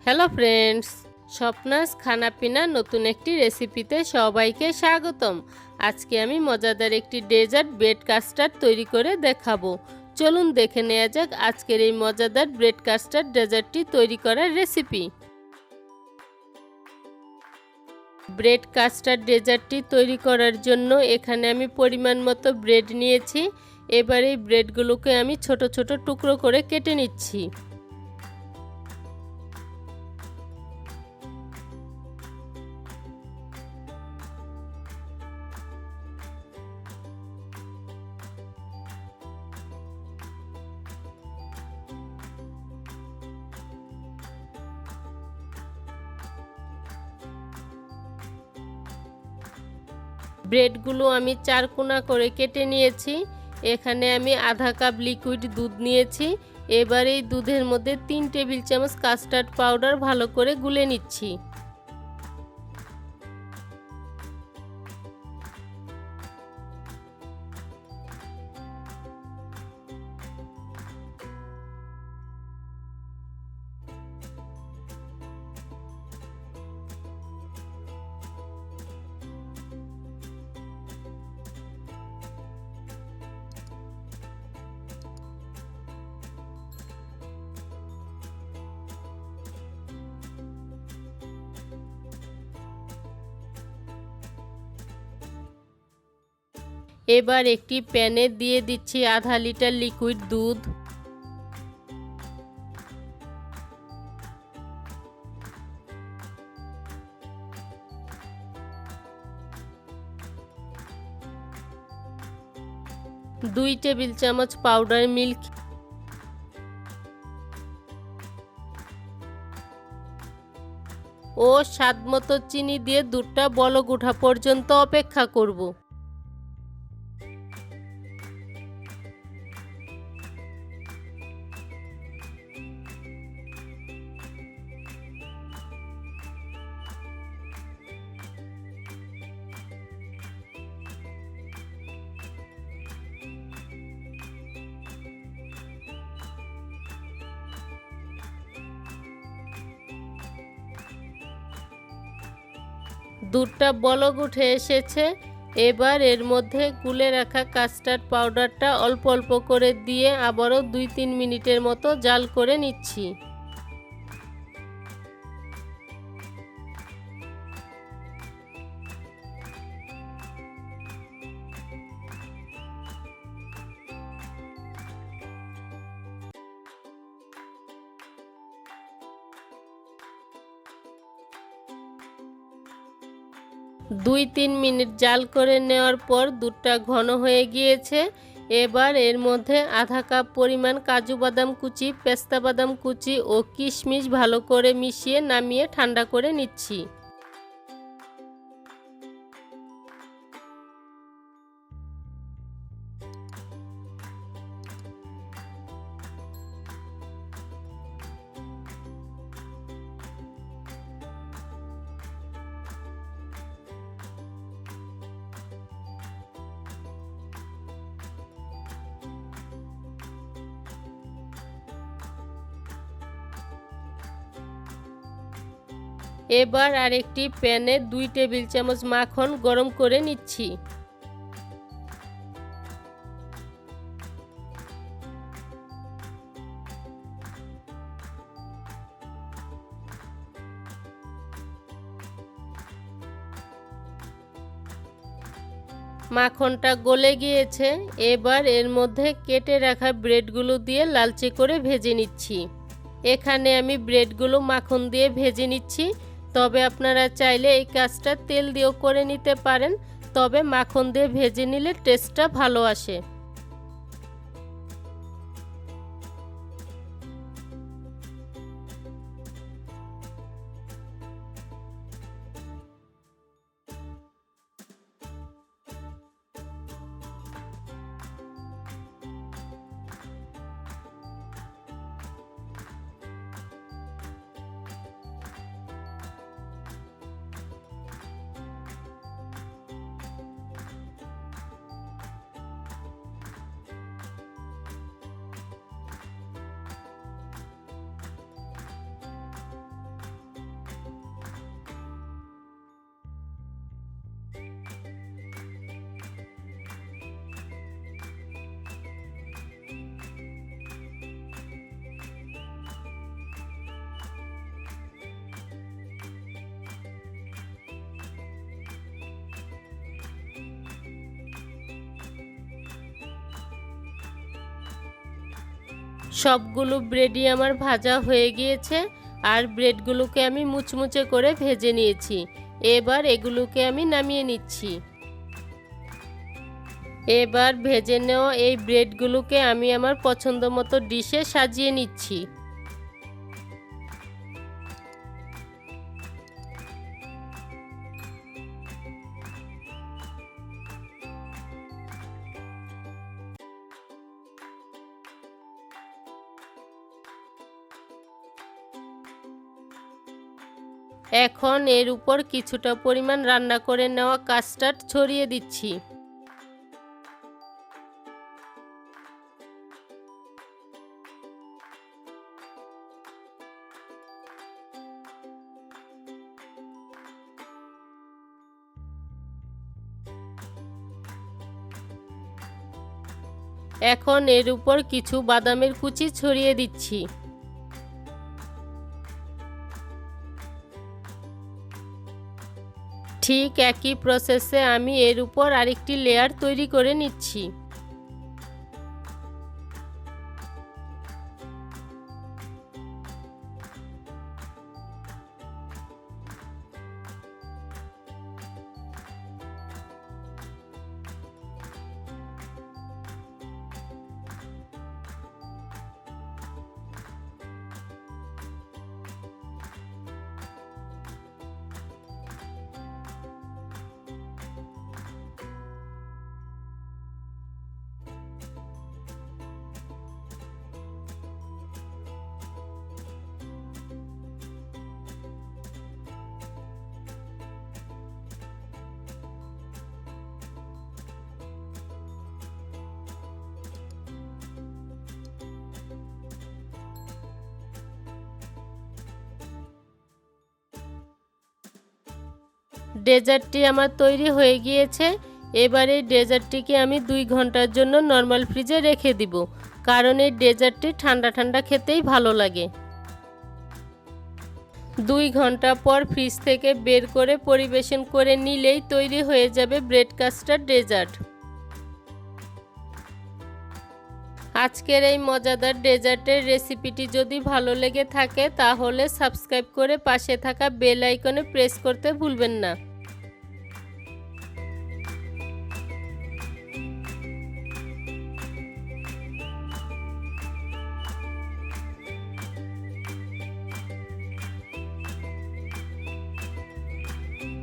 Hello friends, স্বপ্নাস খানাপিনা নতুন একটি রেসিপিতে সবাইকে স্বাগতম। আজকে আমি মজাদার একটি ডেজার্ট ব্রেড কাস্টার্ড তৈরি করে দেখাবো। চলুন দেখে নেওয়া যাক আজকের এই মজাদার ব্রেড কাস্টার্ড ডেজার্টটি তৈরি করার রেসিপি। ব্রেড কাস্টার্ড ডেজার্টটি তৈরি করার জন্য এখানে আমি পরিমাণ মতো ব্রেড নিয়েছি। এবার এই ব্রেডগুলোকে আমি ছোট ছোট টুকরো করে কেটে নিচ্ছি। ব্রেডগুলো আমি 4 কোনা করে কেটে নিয়েছি। এখানে আমি আধা কাপ লিকুইড দুধ নিয়েছি। এবার এই দুধের মধ্যে 3 টেবিল চামচ কাস্টার্ড পাউডার ভালো করে গুলে নিচ্ছি। এবার একটি প্যানে দিয়ে দিচ্ছি আধা লিটার লিকুইড দুধ। দুই টেবিল চামচ পাউডার মিল্ক ও স্বাদ মতো চিনি দিয়ে দুধটা বলক ওঠা পর্যন্ত অপেক্ষা করব। দুধটা বলক উঠে এসেছে। এবার এর মধ্যে গুলে রাখা কাস্টার্ড পাউডারটা অল্প অল্প করে দিয়ে আবারও 2-3 মিনিটের মতো জাল করে নিচ্ছি। দুই তিন মিনিট জাল করে নেওয়ার পর দুধটা ঘন হয়ে গিয়েছে। এবার এর মধ্যে আধা কাপ পরিমাণ কাজু বাদাম কুচি, পেস্তা বাদাম কুচি ও কিশমিশ ভালো করে মিশিয়ে নামিয়ে ঠান্ডা করে নিচ্ছি। এবার আরেকটি প্যানে 2 টেবিল চামচ মাখন গরম করে নিচ্ছি। মাখনটা গলে গিয়েছে। এবার এর মধ্যে কেটে রাখা ব্রেডগুলো দিয়ে লালচে করে ভেজে নিচ্ছি। এখানে আমি ব্রেডগুলো মাখন দিয়ে ভেজে নিচ্ছি, তবে আপনারা চাইলে এই কাজটা তেল দিয়েও করে নিতে পারেন, তবে মাখন দিয়ে ভেজে নিলে টেস্টটা ভালো আসে। সবগুলো ব্রেডই আমার ভাজা হয়ে গিয়েছে আর ব্রেডগুলোকে আমি মুচমুচে করে ভেজে নিয়েছি। এবার এগুলোকে আমি নামিয়ে নিচ্ছি। এবার ভেজে নেওয়া এই ব্রেডগুলোকে আমি আমার পছন্দ মতো ডিশে সাজিয়ে নিচ্ছি। এখন এর উপর কিছুটা পরিমাণ রান্না করে নেওয়া কাস্টার্ড ছড়িয়ে দিচ্ছি। এখন এর উপর কিছু বাদামের কুচি ছড়িয়ে দিচ্ছি। ঠিক একই প্রসেসে আমি এর উপর আরেকটি লেয়ার তৈরি করে নিচ্ছি। ডেজার্টটি আমার তৈরি হয়ে গিয়েছে। এবারে ডেজার্টটিকে আমি 2 ঘন্টার জন্য নর্মাল ফ্রিজে রেখে দিব, কারণ এই ডেজার্টটি ঠান্ডা ঠান্ডা খেতেই ভালো লাগে। 2 ঘন্টা পর ফ্রিজ থেকে বের করে পরিবেশন করে নিলেই তৈরি হয়ে যাবে ব্রেড কাস্টার্ড ডেজার্ট। আজকের এই মজাদার ডেজার্টের রেসিপিটি যদি ভালো লেগে থাকে তাহলে সাবস্ক্রাইব করে পাশে থাকা বেল আইকনে প্রেস করতে ভুলবেন না।